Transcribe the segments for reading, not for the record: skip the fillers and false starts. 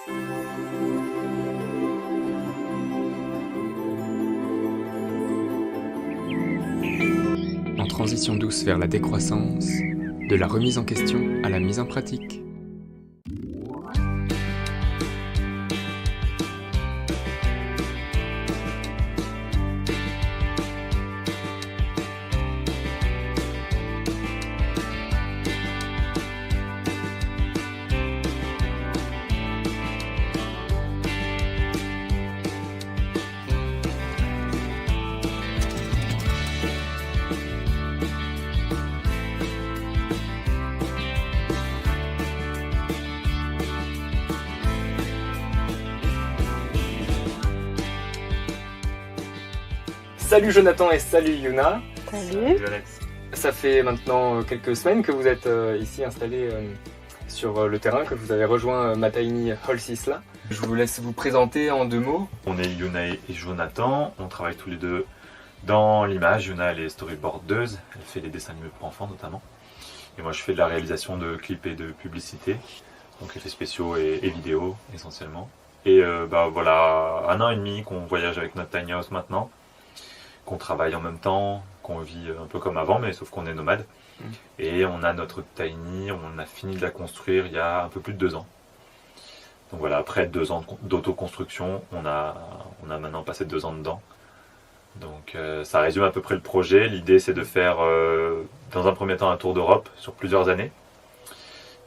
En transition douce vers la décroissance, de la remise en question à la mise en pratique. Salut Jonathan et salut Yuna. Salut. Alex. Ça fait maintenant quelques semaines que vous êtes ici installés sur le terrain, que vous avez rejoint ma tiny Hall 6 là. Je vous laisse vous présenter en 2 mots. On est Yuna et Jonathan, on travaille tous les deux dans l'image. Yuna elle est storyboardeuse, elle fait les dessins animés pour enfants notamment. Et moi je fais de la réalisation de clips et de publicité, donc effets spéciaux et vidéos essentiellement. Et voilà, 1 an et demi qu'on voyage avec notre tiny house maintenant, qu'on travaille en même temps, qu'on vit un peu comme avant, mais sauf qu'on est nomade. Et on a notre tiny, on a fini de la construire il y a un peu plus de 2 ans. Donc voilà, après 2 ans d'autoconstruction, on a maintenant passé 2 ans dedans. Donc ça résume à peu près le projet. L'idée c'est de faire dans un premier temps un tour d'Europe sur plusieurs années.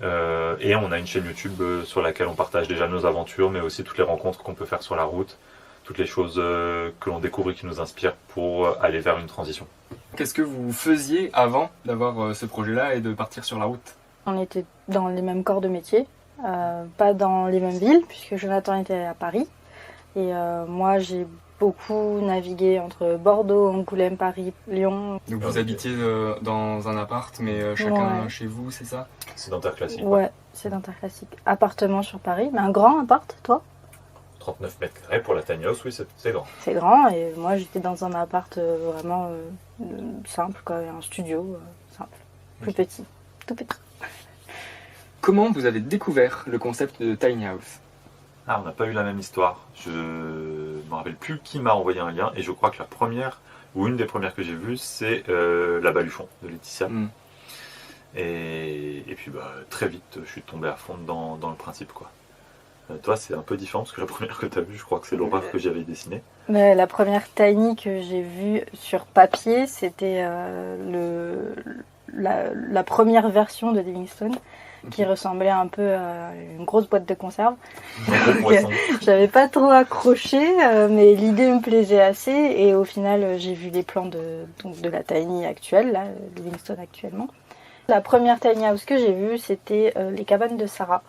Et on a une chaîne YouTube sur laquelle on partage déjà nos aventures, mais aussi toutes les rencontres qu'on peut faire sur la route, toutes les choses que l'on découvre et qui nous inspirent pour aller vers une transition. Qu'est-ce que vous faisiez avant d'avoir ce projet-là et de partir sur la route? On était dans les mêmes corps de métier, pas dans les mêmes villes, puisque Jonathan était à Paris. Et moi, j'ai beaucoup navigué entre Bordeaux, Angoulême, Paris, Lyon. Donc vous habitiez dans un appart, mais chacun Ouais. chez vous, c'est ça? C'est d'Interclassique. Ouais, c'est d'Interclassique. Appartement sur Paris, mais un grand appart, toi? 39 mètres carrés pour la tiny house, oui, c'est grand. C'est grand, et moi j'étais dans un appart vraiment simple, quoi, un studio simple, plus petit, tout petit. Comment vous avez découvert le concept de tiny house? Ah, on n'a pas eu la même histoire. Je me rappelle plus qui m'a envoyé un lien, et je crois que la première, ou une des premières que j'ai vues, c'est La Baluchon de Laetitia. Et puis très vite, je suis tombé à fond dans le principe, quoi. Toi, c'est un peu différent, parce que la première que tu as vue, je crois que c'est l'horreur que j'avais dessinée. Mais la première tiny que j'ai vue sur papier, c'était la première version de Livingstone, qui ressemblait un peu à une grosse boîte de conserve. J'avais pas trop accroché, mais l'idée me plaisait assez, et au final j'ai vu les plans de la tiny actuelle, là, Livingstone actuellement. La première tiny house que j'ai vue, c'était les cabanes de Sarah.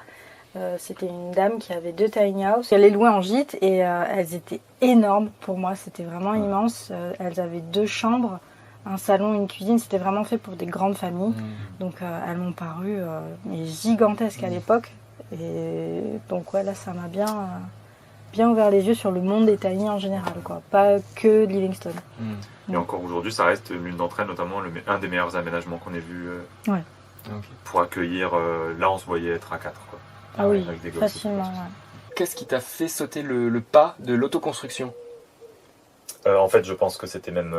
C'était une dame qui avait 2 tiny house. Elle les louait en gîte et elles étaient énormes pour moi, c'était vraiment immense. Elles avaient 2 chambres, un salon, une cuisine, c'était vraiment fait pour des grandes familles. Donc elles m'ont paru mais gigantesques à l'époque. Et donc ouais, là ça m'a bien ouvert les yeux sur le monde des tiny en général, quoi. Pas que Livingstone. Et encore aujourd'hui, ça reste l'une d'entre elles, notamment un des meilleurs aménagements qu'on ait vu pour accueillir. Là, on se voyait être à 4, quoi. Ah oui, avec des gosses, facilement. Ouais. Qu'est-ce qui t'a fait sauter le pas de l'autoconstruction? En fait, je pense que c'était même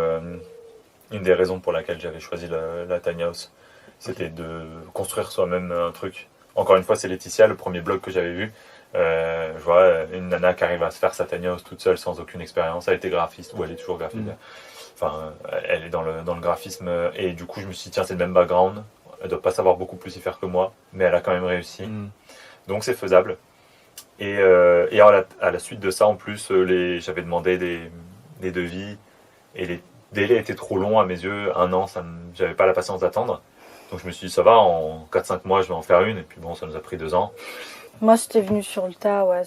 une des raisons pour laquelle j'avais choisi la tiny house. C'était de construire soi-même un truc. Encore une fois, c'est Laetitia, le premier blog que j'avais vu. Je vois une nana qui arrive à se faire sa tiny house toute seule sans aucune expérience. Elle était graphiste, ou elle est toujours graphiste. Enfin, elle est dans le graphisme. Et du coup, je me suis dit, tiens, c'est le même background. Elle doit pas savoir beaucoup plus y faire que moi, mais elle a quand même réussi. Donc c'est faisable. Et à la suite de ça, en plus, j'avais demandé des devis, et les délais étaient trop longs à mes yeux. 1 an, j'avais pas la patience d'attendre. Donc je me suis dit, ça va, en 4-5 mois, je vais en faire une. Et puis bon, ça nous a pris 2 ans. Moi, c'était venu sur le tas, ouais.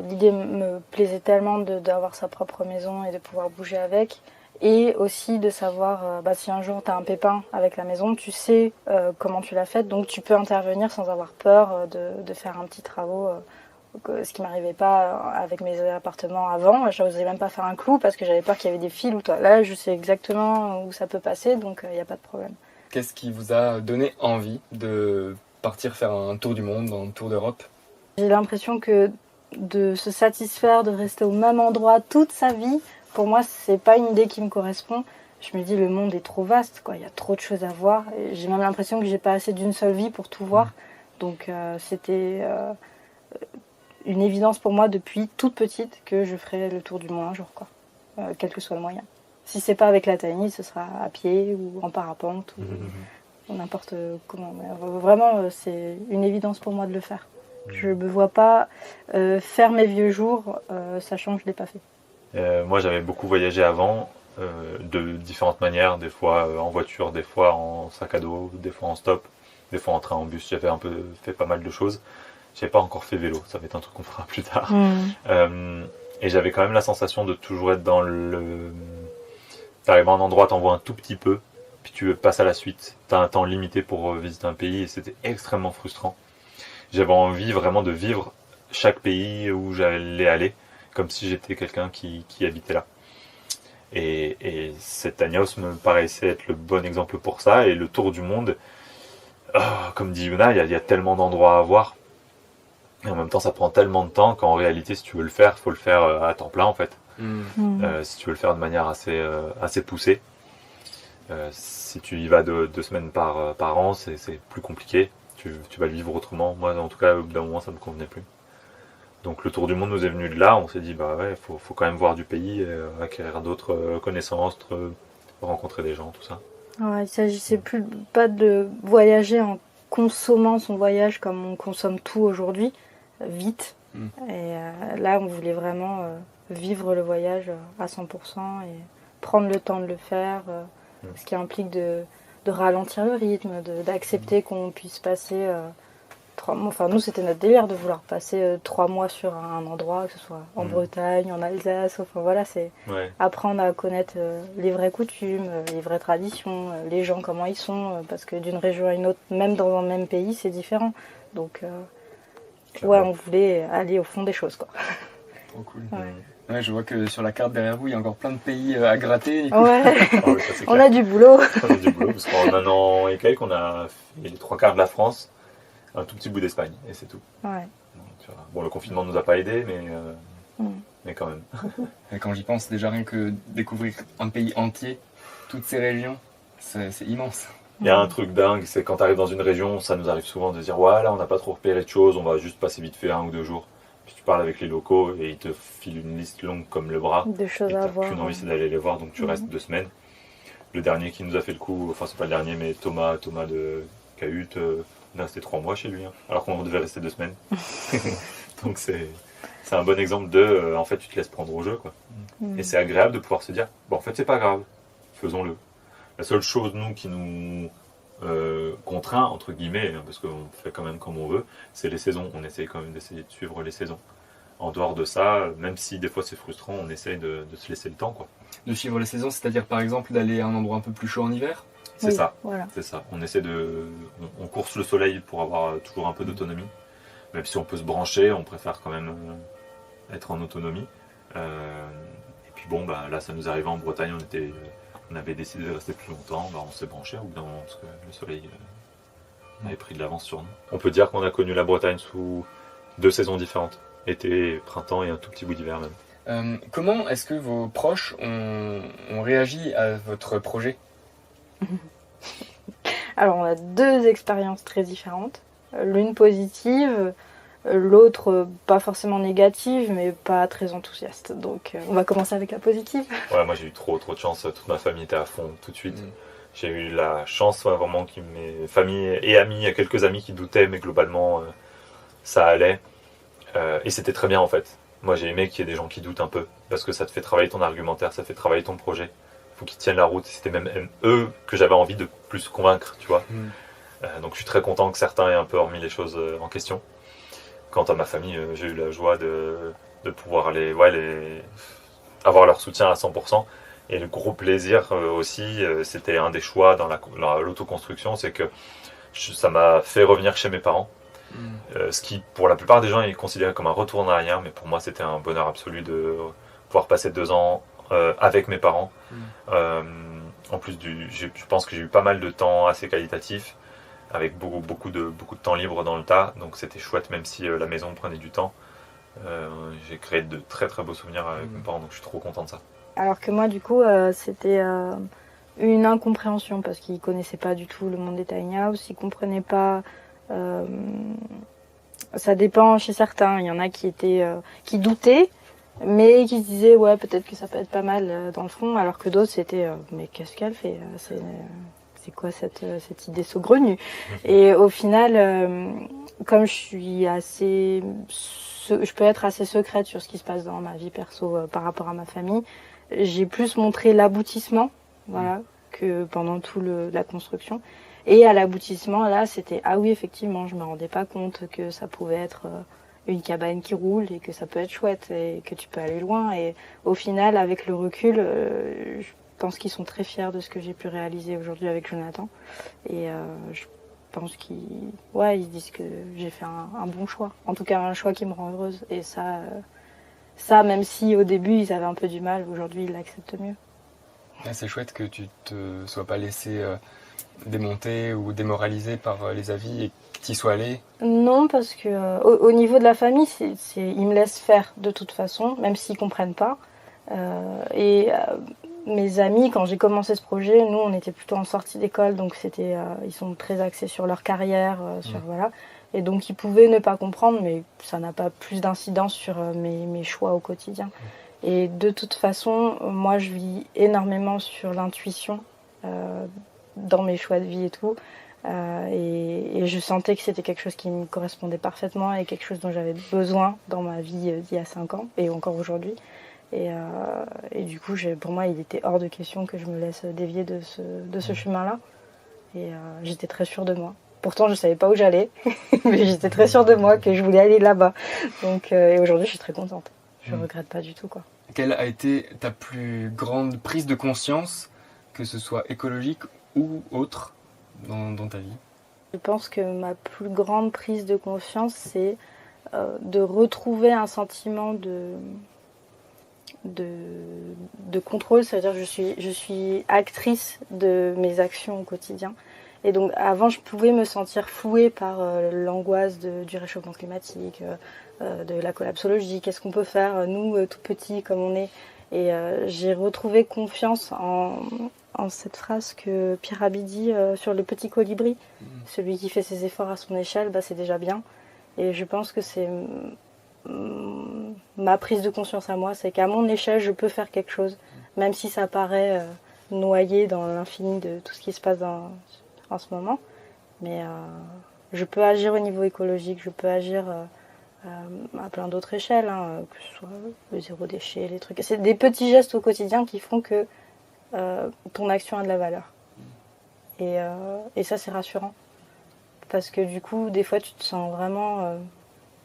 L'idée me plaisait tellement d'avoir sa propre maison et de pouvoir bouger avec. Et aussi de savoir, si un jour tu as un pépin avec la maison, tu sais comment tu l'as faite, donc tu peux intervenir sans avoir peur de faire un petit travaux, ce qui m'arrivait pas avec mes appartements avant. Je n'osais même pas faire un clou parce que j'avais peur qu'il y avait des fils. Là, je sais exactement où ça peut passer, donc il n'y a pas de problème. Qu'est-ce qui vous a donné envie de partir faire un tour du monde, un tour d'Europe? J'ai l'impression que de se satisfaire de rester au même endroit toute sa vie, pour moi, c'est pas une idée qui me correspond. Je me dis, le monde est trop vaste, quoi. Il y a trop de choses à voir. Et j'ai même l'impression que j'ai pas assez d'une seule vie pour tout voir. Donc, c'était une évidence pour moi depuis toute petite que je ferais le tour du monde un jour, quoi. Quel que soit le moyen. Si c'est pas avec la Taïni, ce sera à pied ou en parapente ou n'importe comment. Mais vraiment, c'est une évidence pour moi de le faire. Je me vois pas faire mes vieux jours, sachant que je l'ai pas fait. Moi, j'avais beaucoup voyagé avant, de différentes manières, des fois en voiture, des fois en sac à dos, des fois en stop, des fois en train, en bus. J'avais un peu fait pas mal de choses. J'avais pas encore fait vélo, ça va être un truc qu'on fera plus tard. Et j'avais quand même la sensation de toujours être dans le... T'arrives à un endroit, t'en vois un tout petit peu, puis tu passes à la suite. T'as un temps limité pour visiter un pays et c'était extrêmement frustrant. J'avais envie vraiment de vivre chaque pays où j'allais aller, comme si j'étais quelqu'un qui habitait là. Et cette Agnos me paraissait être le bon exemple pour ça. Et le tour du monde, comme dit Yuna, il y a tellement d'endroits à voir. Et en même temps, ça prend tellement de temps qu'en réalité, si tu veux le faire, il faut le faire à temps plein en fait. Si tu veux le faire de manière assez poussée. Si tu y vas 2 semaines par an, c'est plus compliqué. Tu vas le vivre autrement. Moi, en tout cas, au bout d'un moment, ça me convenait plus. Donc le tour du monde nous est venu de là. On s'est dit, bah ouais, faut quand même voir du pays, acquérir d'autres connaissances, rencontrer des gens, tout ça. Ouais, il s'agissait pas de voyager en consommant son voyage comme on consomme tout aujourd'hui, vite. Et là, on voulait vraiment vivre le voyage à 100% et prendre le temps de le faire, ce qui implique de ralentir le rythme, d'accepter qu'on puisse passer 3 mois. Enfin, nous, c'était notre délire de vouloir passer 3 mois sur un endroit, que ce soit en Bretagne, en Alsace. Enfin, voilà, c'est apprendre à connaître les vraies coutumes, les vraies traditions, les gens, comment ils sont, parce que d'une région à une autre, même dans un même pays, c'est différent. Donc, on voulait aller au fond des choses, quoi. Trop cool. Ouais, je vois que sur la carte derrière vous, il y a encore plein de pays à gratter. Ouais, oui, ça, on a du boulot. On a du boulot, parce qu'en 1 an et quelques, on a fait les 3/4 de la France, un tout petit bout d'Espagne, et c'est tout. Ouais. Donc, bon, le confinement ne nous a pas aidés, mais quand même. Et quand j'y pense, déjà rien que découvrir un pays entier, toutes ces régions, c'est immense. Il y a un truc dingue, c'est quand tu arrives dans une région, ça nous arrive souvent de dire ouais, là on n'a pas trop repéré de choses, on va juste passer vite fait 1 ou 2 jours. Puis tu parles avec les locaux et ils te filent une liste longue comme le bras. De choses et à t'as voir. qu'une envie, c'est d'aller les voir, donc tu restes 2 semaines. Le dernier qui nous a fait le coup, enfin c'est pas le dernier, mais Thomas de Cahut, on a resté 3 mois chez lui, alors qu'on devait rester 2 semaines. Donc c'est un bon exemple de, en fait tu te laisses prendre au jeu, quoi. Et c'est agréable de pouvoir se dire, bon en fait c'est pas grave, faisons-le. La seule chose nous qui nous contraint, entre guillemets, parce qu'on fait quand même comme on veut, c'est les saisons. On essaye quand même d'essayer de suivre les saisons. En dehors de ça, même si des fois c'est frustrant, on essaye de se laisser le temps, quoi. De suivre les saisons, c'est-à-dire par exemple d'aller à un endroit un peu plus chaud en hiver? C'est ça, voilà. C'est ça. On essaie on course le soleil pour avoir toujours un peu d'autonomie. Même si on peut se brancher, on préfère quand même être en autonomie. Et puis bon, bah, là ça nous arrivait en Bretagne, on avait décidé de rester plus longtemps, bah, on s'est branché au bout d'un moment parce que le soleil avait pris de l'avance sur nous. On peut dire qu'on a connu la Bretagne sous 2 saisons différentes, été, printemps et un tout petit bout d'hiver même. Comment est-ce que vos proches ont réagi à votre projet? Alors on a 2 expériences très différentes, l'une positive, l'autre pas forcément négative mais pas très enthousiaste. Donc on va commencer avec la positive. Ouais, moi j'ai eu trop de chance, toute ma famille était à fond tout de suite. J'ai eu la chance vraiment que mes familles et amis, il y a quelques amis qui doutaient mais globalement ça allait. Et c'était très bien en fait. Moi j'ai aimé qu'il y ait des gens qui doutent un peu parce que ça te fait travailler ton argumentaire, ça fait travailler ton projet. Faut qu'ils tiennent la route. C'était même eux que j'avais envie de plus convaincre, tu vois. Donc je suis très content que certains aient un peu remis les choses en question. Quant à ma famille, j'ai eu la joie de pouvoir avoir leur soutien à 100%. Et le gros plaisir aussi, c'était un des choix dans l'autoconstruction, c'est que ça m'a fait revenir chez mes parents. Ce qui, pour la plupart des gens, est considéré comme un retour en arrière, mais pour moi, c'était un bonheur absolu de pouvoir passer 2 ans avec mes parents. En plus, je pense que j'ai eu pas mal de temps assez qualitatif, avec beaucoup de temps libre dans le tas, donc c'était chouette, même si la maison prenait du temps. J'ai créé de très très beaux souvenirs avec mes parents, donc je suis trop content de ça. Alors que moi, du coup, c'était une incompréhension parce qu'ils connaissaient pas du tout le monde des tiny house, ils comprenaient pas. Ça dépend chez certains. Il y en a qui doutaient, mais qui se disaient ouais, peut-être que ça peut être pas mal dans le fond, alors que d'autres c'était mais qu'est-ce qu'elle fait c'est quoi cette idée saugrenue. Et au final, comme je peux être assez secrète sur ce qui se passe dans ma vie perso par rapport à ma famille, j'ai plus montré l'aboutissement, voilà, que pendant la construction. Et à l'aboutissement, là, c'était ah oui, effectivement, je me rendais pas compte que ça pouvait être une cabane qui roule et que ça peut être chouette et que tu peux aller loin. Et au final, avec le recul, je pense qu'ils sont très fiers de ce que j'ai pu réaliser aujourd'hui avec Jonathan. Et je pense qu'ils se disent que j'ai fait un bon choix. En tout cas, un choix qui me rend heureuse. Et ça, même si au début, ils avaient un peu du mal, aujourd'hui, ils l'acceptent mieux. C'est chouette que tu te sois pas laissé démonter ou démoralisé par les avis et que tu y sois allé. Non, parce que au niveau de la famille, ils me laissent faire de toute façon, même s'ils comprennent pas. Mes amis, quand j'ai commencé ce projet, nous on était plutôt en sortie d'école, donc ils sont très axés sur leur carrière, voilà. Et donc ils pouvaient ne pas comprendre, mais ça n'a pas plus d'incidence sur mes choix au quotidien. Et de toute façon, moi je vis énormément sur l'intuition dans mes choix de vie et tout. Et je sentais que c'était quelque chose qui me correspondait parfaitement et quelque chose dont j'avais besoin dans ma vie d'il y a 5 ans et encore aujourd'hui. Et du coup, pour moi, il était hors de question que je me laisse dévier de ce chemin-là. Et j'étais très sûre de moi. Pourtant, je ne savais pas où j'allais, mais j'étais très sûre de moi que je voulais aller là-bas. Donc, et aujourd'hui, je suis très contente. Je ne regrette pas du tout, quoi. Quelle a été ta plus grande prise de conscience, que ce soit écologique ou autre, dans ta vie ? Je pense que ma plus grande prise de conscience, c'est de retrouver un sentiment de contrôle, c'est-à-dire je suis actrice de mes actions au quotidien. Et donc avant, je pouvais me sentir flouée par l'angoisse du réchauffement climatique, de la collapsologie, qu'est-ce qu'on peut faire, nous, tout petits comme on est. Et j'ai retrouvé confiance en cette phrase que Pierre Rabhi dit sur le petit colibri. Celui qui fait ses efforts à son échelle, c'est déjà bien. Et je pense que c'est ma prise de conscience à moi, c'est qu'à mon échelle, je peux faire quelque chose, même si ça paraît noyé dans l'infini de tout ce qui se passe en ce moment. Mais je peux agir au niveau écologique, je peux agir à plein d'autres échelles, que ce soit le zéro déchet, les trucs. C'est des petits gestes au quotidien qui font que ton action a de la valeur. Et ça, c'est rassurant. Parce que du coup, des fois, tu te sens vraiment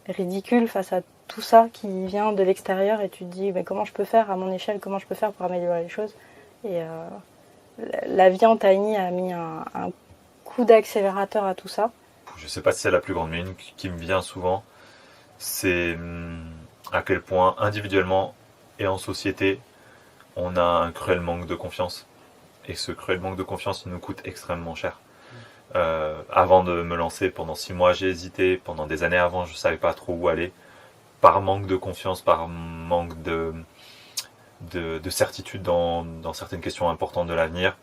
ridicule face à tout ça qui vient de l'extérieur et tu te dis mais comment je peux faire à mon échelle, comment je peux faire pour améliorer les choses. Et la vie en tiny a mis un coup d'accélérateur à tout ça. Je ne sais pas si c'est la plus grande, mais une qui me vient souvent, c'est à quel point individuellement et en société, on a un cruel manque de confiance. Et ce cruel manque de confiance, il nous coûte extrêmement cher. Avant de me lancer, pendant 6 mois, j'ai hésité. Pendant des années avant, je ne savais pas trop où aller. Par manque de confiance, par manque de certitude dans certaines questions importantes de l'avenir.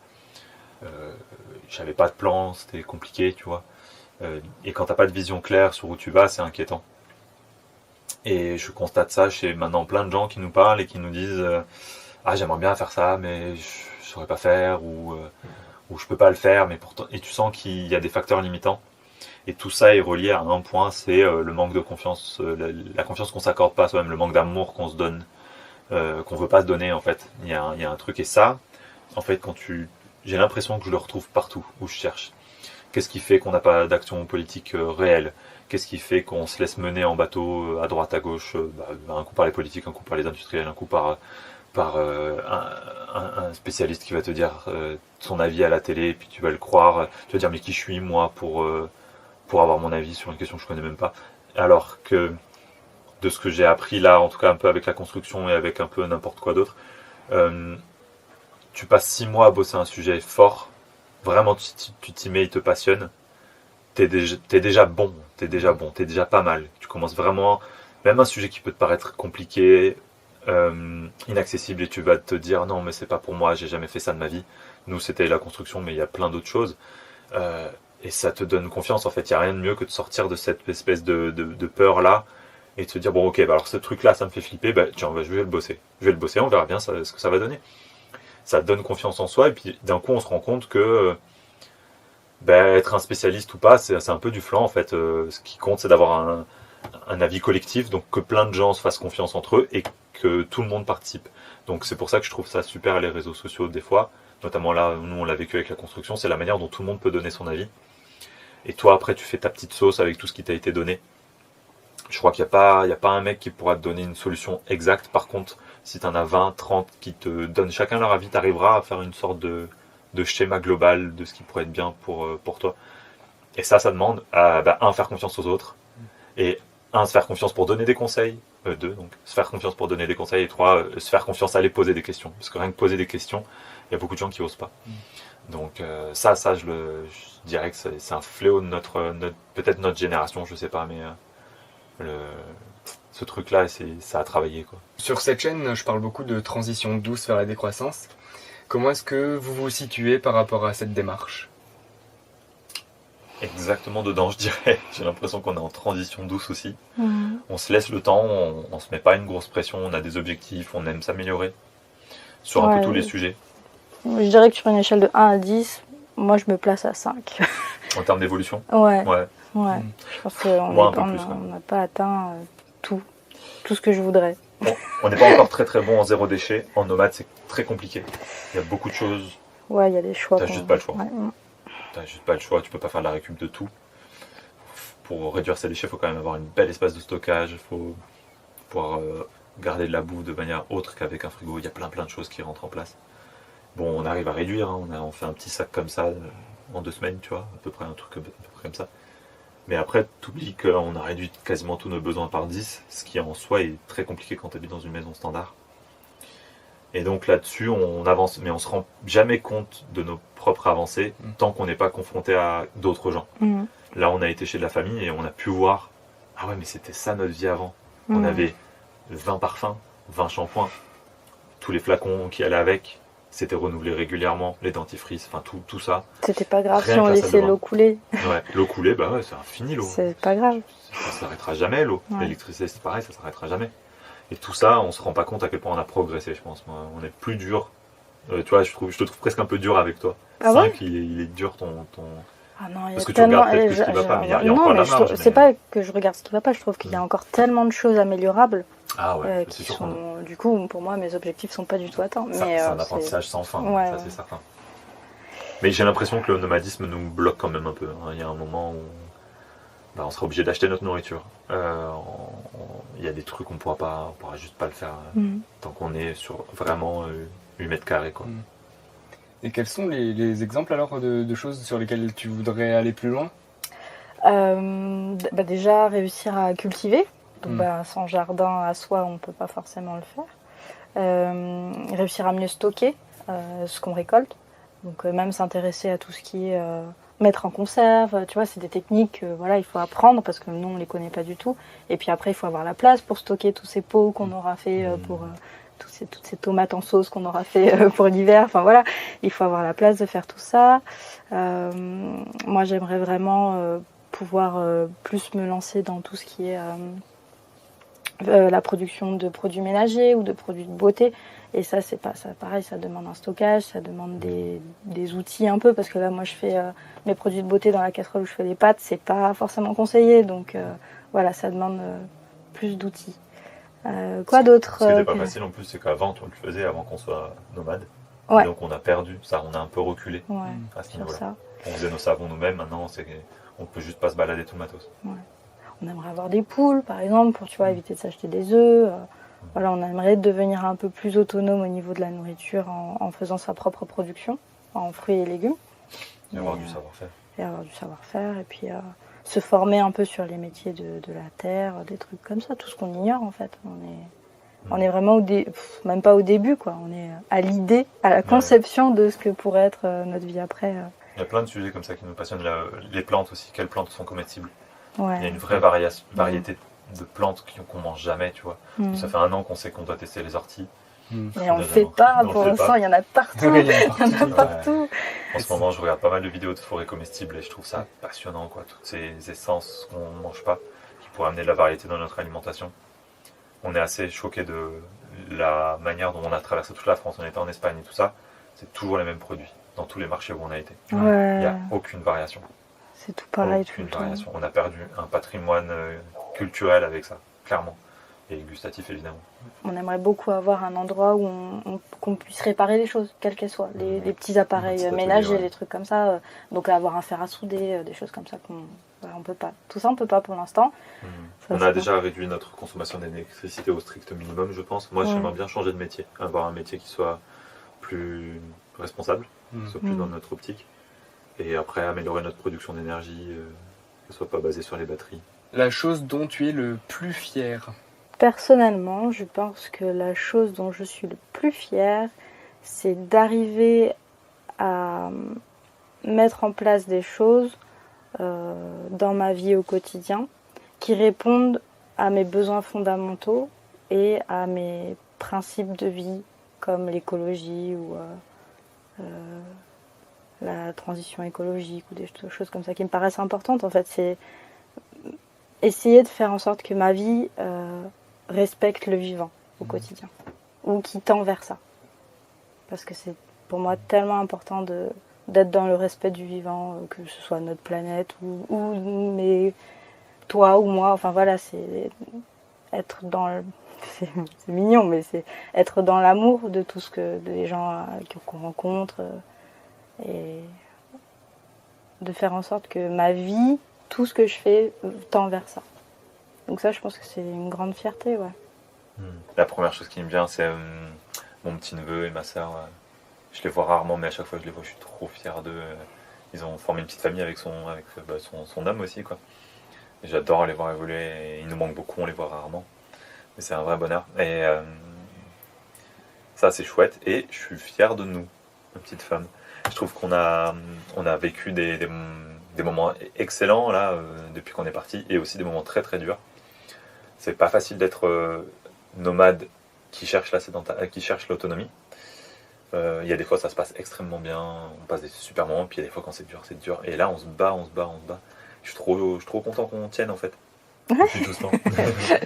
J'avais pas de plan, c'était compliqué, tu vois. Et quand tu n'as pas de vision claire sur où tu vas, c'est inquiétant. Et je constate ça chez maintenant plein de gens qui nous parlent et qui nous disent j'aimerais bien faire ça, mais je ne saurais pas faire, ou je peux pas le faire, mais pourtant. Et tu sens qu'il y a des facteurs limitants. Et tout ça est relié à un point, c'est le manque de confiance, la confiance qu'on s'accorde pas à soi-même, le manque d'amour qu'on se donne, qu'on veut pas se donner en fait. Il y a un truc, et ça, en fait, j'ai l'impression que je le retrouve partout où je cherche. Qu'est-ce qui fait qu'on n'a pas d'action politique réelle ? Qu'est-ce qui fait qu'on se laisse mener en bateau à droite, à gauche, un coup par les politiques, un coup par les industriels, un coup par un spécialiste qui va te dire son avis à la télé, et puis tu vas le croire, tu vas dire mais qui je suis moi pour avoir mon avis sur une question que je connais même pas, alors que de ce que j'ai appris là, en tout cas un peu avec la construction et avec un peu n'importe quoi d'autre, tu passes 6 mois à bosser un sujet fort, vraiment tu t'y mets, il te passionne, t'es déjà bon, t'es déjà pas mal, tu commences vraiment même un sujet qui peut te paraître compliqué, inaccessible, et tu vas te dire non mais c'est pas pour moi, j'ai jamais fait ça de ma vie. Nous c'était la construction, mais il y a plein d'autres choses. Et ça te donne confiance en fait. Il n'y a rien de mieux que de sortir de cette espèce de peur là et de se dire bon ok, bah, alors ce truc là ça me fait flipper, bah, tiens, je vais le bosser. Je vais le bosser, on verra bien ce que ça va donner. Ça te donne confiance en soi et puis d'un coup on se rend compte que être un spécialiste ou pas, c'est un peu du flanc en fait. Ce qui compte c'est d'avoir un avis collectif, donc que plein de gens se fassent confiance entre eux et que tout le monde participe. Donc c'est pour ça que je trouve ça super les réseaux sociaux des fois, notamment là, nous on l'a vécu avec la construction, c'est la manière dont tout le monde peut donner son avis. Et toi après tu fais ta petite sauce avec tout ce qui t'a été donné. Je crois qu'il n'y a pas un mec qui pourra te donner une solution exacte. Par contre, si tu en as 20, 30 qui te donnent chacun leur avis, tu arriveras à faire une sorte de schéma global de ce qui pourrait être bien pour toi. Et ça demande à faire confiance aux autres. Et se faire confiance pour donner des conseils. Donc se faire confiance pour donner des conseils. Et 3, se faire confiance à aller poser des questions. Parce que rien que poser des questions, il y a beaucoup de gens qui n'osent pas. Donc je dirais que c'est un fléau de peut-être notre génération, je sais pas, mais ce truc-là, ça a travaillé, quoi. Sur cette chaîne, je parle beaucoup de transition douce vers la décroissance. Comment est-ce que vous vous situez par rapport à cette démarche ? Exactement dedans, je dirais. J'ai l'impression qu'on est en transition douce aussi. On se laisse le temps, on se met pas une grosse pression, on a des objectifs, on aime s'améliorer sur un peu tous les sujets. Je dirais que sur une échelle de 1 à 10, moi je me place à 5. En termes d'évolution ? Ouais. Je pense qu'on n'a pas atteint tout ce que je voudrais. Bon, on n'est pas encore très très bon en zéro déchet. En nomade, c'est très compliqué. Il y a beaucoup de choses. Ouais, il y a des choix. T'as juste pas le choix. Ouais. T'as juste pas le choix. Tu peux pas faire de la récup de tout. Pour réduire ses déchets, il faut quand même avoir une belle espace de stockage. Il faut pouvoir garder de la bouffe de manière autre qu'avec un frigo. Il y a plein de choses qui rentrent en place. Bon, on arrive à réduire. Hein. On fait un petit sac comme ça en 2 semaines, tu vois, à peu près un truc comme ça. Mais après, t'oublies qu'on a réduit quasiment tous nos besoins par 10, ce qui en soi est très compliqué quand tu habites dans une maison standard. Et donc là-dessus, on avance, mais on se rend jamais compte de nos propres avancées tant qu'on n'est pas confronté à d'autres gens. Là, on a été chez de la famille et on a pu voir, ah ouais, mais c'était ça notre vie avant. On avait 20 parfums, 20 shampoings, tous les flacons qui allaient avec. C'était renouvelé régulièrement, les dentifrices, enfin tout ça. C'était pas grave si on laissait l'eau couler. Ouais, l'eau coulée, c'est infini l'eau. C'est pas grave. Ça s'arrêtera jamais l'eau. Ouais. L'électricité c'est pareil, ça s'arrêtera jamais. Et tout ça, on se rend pas compte à quel point on a progressé, je pense. On est plus dur. Tu vois, je te trouve presque un peu dur avec toi. Ah 5, ouais, il est dur ton... Ah non, parce que tu regardes peut-être ce qui va pas, mais il y a encore la marge. C'est pas que je regarde ce qui va pas, je trouve qu'il y a encore tellement de choses améliorables. Ah ouais, qui sont, du coup, pour moi, mes objectifs sont pas du tout atteints. C'est un apprentissage sans fin, ça c'est certain. Mais j'ai l'impression que le nomadisme nous bloque quand même un peu. Il y a un moment où on sera obligé d'acheter notre nourriture. Il y a des trucs on pourra juste pas le faire tant qu'on est sur vraiment 8 mètres carrés, quoi. Et quels sont les exemples alors de choses sur lesquelles tu voudrais aller plus loin ? Déjà réussir à cultiver. Donc, sans jardin à soi, on ne peut pas forcément le faire. Réussir à mieux stocker ce qu'on récolte. Donc même s'intéresser à tout ce qui est mettre en conserve. Tu vois, c'est des techniques il faut apprendre parce que nous, on ne les connaît pas du tout. Et puis après, il faut avoir la place pour stocker tous ces pots qu'on aura fait pour... toutes ces tomates en sauce qu'on aura fait pour l'hiver. Enfin voilà, il faut avoir la place de faire tout ça. Moi, j'aimerais vraiment pouvoir plus me lancer dans tout ce qui est la production de produits ménagers ou de produits de beauté. Et ça, c'est pas ça. Pareil, ça demande un stockage, ça demande des outils un peu, parce que là, moi, je fais mes produits de beauté dans la casserole où je fais les pâtes, c'est pas forcément conseillé. Donc voilà, ça demande plus d'outils. Quoi d'autre ? Ce qui n'était pas facile en plus, c'est qu'avant, on le faisait avant qu'on soit nomade. Ouais. Donc on a perdu ça, on a un peu reculé à ce niveau-là. Ça. On faisait nos savons nous-mêmes, maintenant on peut juste pas se balader tout le matos. Ouais. On aimerait avoir des poules, par exemple, pour éviter de s'acheter des œufs. Voilà, on aimerait devenir un peu plus autonome au niveau de la nourriture en faisant sa propre production, en fruits et légumes. Et avoir du savoir-faire. Et avoir du savoir-faire, et puis se former un peu sur les métiers de la terre, des trucs comme ça, tout ce qu'on ignore en fait. On est vraiment même pas au début, quoi. On est à l'idée, à la conception de ce que pourrait être notre vie après. Il y a plein de sujets comme ça qui nous passionnent. Les plantes aussi, quelles plantes sont comestibles ? Ouais. Il y a une vraie variété de plantes qu'on mange jamais, tu vois. Ça fait 1 an qu'on sait qu'on doit tester les orties. Mais on le fait pas, pour l'instant, il y en a partout. Il y en a partout. En ce moment, je regarde pas mal de vidéos de forêts comestibles et je trouve ça passionnant, quoi. Toutes ces essences qu'on ne mange pas, qui pourraient amener de la variété dans notre alimentation. On est assez choqué de la manière dont on a traversé toute la France. On était en Espagne et tout ça. C'est toujours les mêmes produits dans tous les marchés où on a été. Il n'y a aucune variation. C'est tout pareil tout Aucune le temps. variation. On a perdu un patrimoine culturel avec ça, clairement. Et gustatif, évidemment. On aimerait beaucoup avoir un endroit où qu'on puisse réparer les choses, quelles qu'elles soient. Les petits appareils ménagers, les trucs comme ça. Donc avoir un fer à souder, des choses comme ça on peut pas. Tout ça, on peut pas pour l'instant. On a déjà réduit notre consommation d'électricité au strict minimum, je pense. Moi, j'aimerais bien changer de métier. Avoir un métier qui soit plus responsable, qui soit plus dans notre optique. Et après, améliorer notre production d'énergie, que ce soit pas basé sur les batteries. La chose dont tu es le plus fier? Personnellement, je pense que la chose dont je suis le plus fière, c'est d'arriver à mettre en place des choses dans ma vie au quotidien qui répondent à mes besoins fondamentaux et à mes principes de vie comme l'écologie ou la transition écologique ou des choses comme ça qui me paraissent importantes. En fait, c'est essayer de faire en sorte que ma vie respecte le vivant au quotidien ou qui tend vers ça. Parce que c'est pour moi tellement important d'être dans le respect du vivant, que ce soit notre planète ou toi ou moi. Enfin voilà, c'est être dans le... c'est mignon, mais c'est être dans l'amour de tout ce que des gens qu'on rencontre et de faire en sorte que ma vie, tout ce que je fais, tend vers ça. Donc ça, je pense que c'est une grande fierté, ouais. La première chose qui me vient, c'est mon petit-neveu et ma sœur. Je les vois rarement, mais à chaque fois que je les vois, je suis trop fier d'eux. Ils ont formé une petite famille avec son homme aussi, quoi. Et j'adore les voir évoluer. Et ils nous manquent beaucoup, on les voit rarement. Mais c'est un vrai bonheur. Et ça, c'est chouette. Et je suis fier de nous, ma petite femme. Je trouve qu'on a vécu des moments excellents là depuis qu'on est parti, et aussi des moments très très durs. C'est pas facile d'être nomade qui cherche l'autonomie. Il y a des fois ça se passe extrêmement bien, on passe des super moments, puis il y a des fois quand c'est dur. Et là on se bat. Je suis trop content qu'on tienne en fait. Depuis tout ce temps.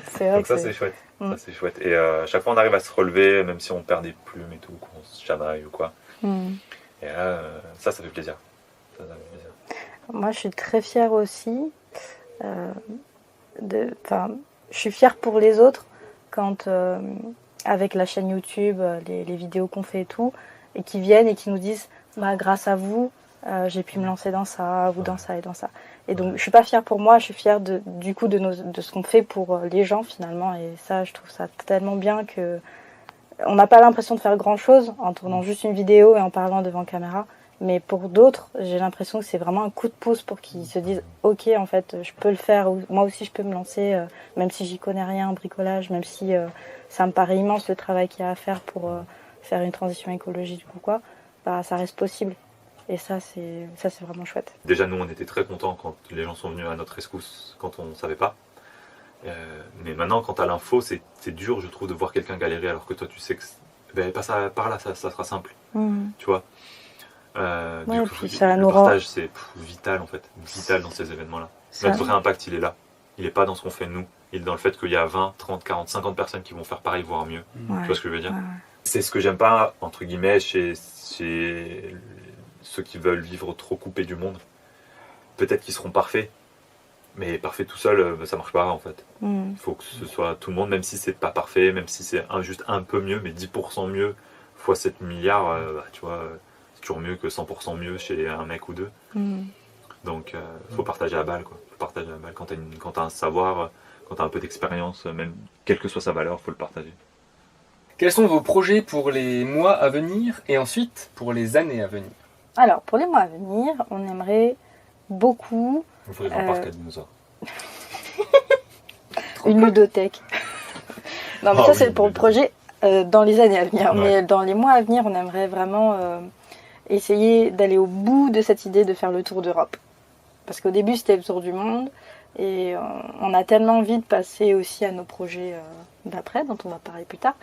C'est vrai. Donc ça c'est chouette. Ça c'est chouette. Et à chaque fois on arrive à se relever, même si on perd des plumes et tout, qu'on se chamaille ou quoi. Et là, ça fait plaisir. Moi, je suis très fière aussi. Je suis fière pour les autres quand, avec la chaîne YouTube, les vidéos qu'on fait et tout, et qui viennent et qui nous disent grâce à vous, j'ai pu me lancer dans ça, ou dans ça et dans ça. Et donc, je suis pas fière pour moi, je suis fière de ce qu'on fait pour les gens finalement. Et ça, je trouve ça tellement bien que on n'a pas l'impression de faire grand-chose en tournant juste une vidéo et en parlant devant caméra. Mais pour d'autres, j'ai l'impression que c'est vraiment un coup de pouce pour qu'ils se disent « Ok, en fait, je peux le faire, moi aussi je peux me lancer, même si j'y connais rien en bricolage, même si ça me paraît immense le travail qu'il y a à faire pour faire une transition écologique ou quoi, ça reste possible. » Et ça, c'est vraiment chouette. Déjà, nous, on était très contents quand les gens sont venus à notre rescousse, quand on ne savait pas. Mais maintenant, quand tu as l'info, c'est dur, je trouve, de voir quelqu'un galérer, alors que toi, tu sais que par là, ça sera simple. Tu vois. Du coup, le partage, c'est vital en fait, vital dans ces événements-là. Notre vrai impact, il est là. Il n'est pas dans ce qu'on fait nous, il est dans le fait qu'il y a 20, 30, 40, 50 personnes qui vont faire pareil, voire mieux. Tu vois ce que je veux dire? C'est ce que j'aime pas, entre guillemets, chez ceux qui veulent vivre trop coupés du monde. Peut-être qu'ils seront parfaits, mais parfait tout seul, ça marche pas en fait. Il faut que ce soit tout le monde, même si c'est pas parfait, même si c'est juste un peu mieux, mais 10% mieux fois 7 milliards, tu vois. Toujours mieux que 100% mieux chez un mec ou deux. Donc faut partager la balle, quoi. Faut partager la balle. Quand t'as un savoir, quand t'as un peu d'expérience, même quelle que soit sa valeur, faut le partager. Quels sont vos projets pour les mois à venir et ensuite pour les années à venir? Alors pour les mois à venir, on aimerait beaucoup Ouvrir un parc à dinosaures. une ludothèque. Non mais ça c'est pour le projet dans les années à venir. Mais dans les mois à venir, on aimerait vraiment essayer d'aller au bout de cette idée de faire le tour d'Europe. Parce qu'au début, c'était le tour du monde. Et on a tellement envie de passer aussi à nos projets d'après, dont on va parler plus tard,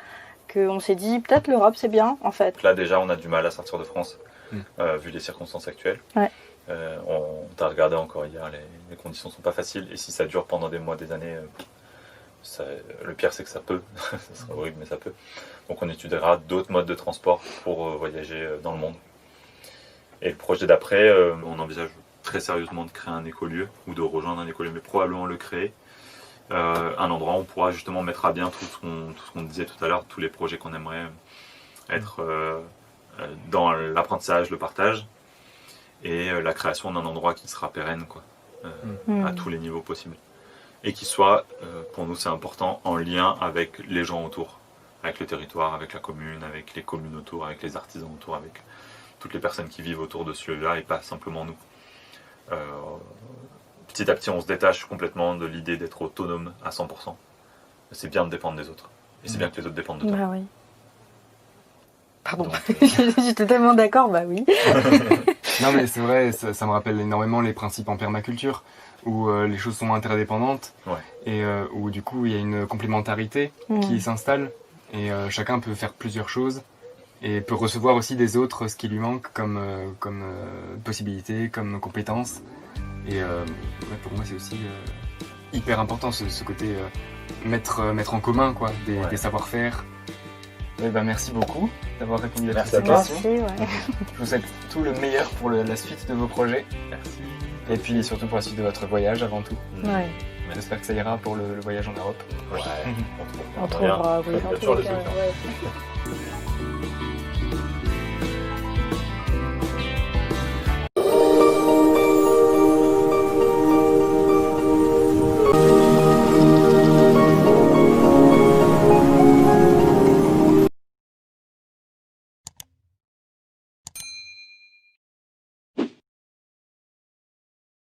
qu'on s'est dit peut-être l'Europe c'est bien en fait. Là déjà on a du mal à sortir de France, vu les circonstances actuelles. Ouais. On t'a regardé encore hier, les conditions sont pas faciles, et si ça dure pendant des mois, des années, le pire c'est que ça peut, ça serait horrible mais ça peut. Donc on étudiera d'autres modes de transport pour voyager dans le monde. Et le projet d'après, on envisage très sérieusement de créer un écolieu, ou de rejoindre un écolieu, mais probablement le créer. Un endroit où on pourra justement mettre à bien tout ce qu'on disait tout à l'heure, tous les projets qu'on aimerait être dans l'apprentissage, le partage, et la création d'un endroit qui sera pérenne, quoi, à tous les niveaux possibles. Et qui soit, pour nous c'est important, en lien avec les gens autour, avec le territoire, avec la commune, avec les communes autour, avec les artisans autour, avec toutes les personnes qui vivent autour de ce lieu-là, et pas simplement nous. Petit à petit, on se détache complètement de l'idée d'être autonome à 100%. C'est bien de dépendre des autres. Et c'est bien que les autres dépendent de toi. Bah oui. Pardon, Donc, j'étais tellement d'accord, bah oui. Non mais c'est vrai, ça me rappelle énormément les principes en permaculture, où les choses sont interdépendantes, et où du coup il y a une complémentarité qui s'installe, et chacun peut faire plusieurs choses, et peut recevoir aussi des autres ce qui lui manque comme possibilités, comme compétences. Et pour moi c'est aussi hyper important ce côté mettre en commun quoi, des savoir-faire. Et merci beaucoup d'avoir répondu à toutes ces questions. Je vous souhaite tout le meilleur pour la suite de vos projets. Merci. Et puis surtout pour la suite de votre voyage avant tout. Ouais. J'espère que ça ira pour le voyage en Europe. Ouais. On trouvera, oui, Il y a toujours des solutions. ouais.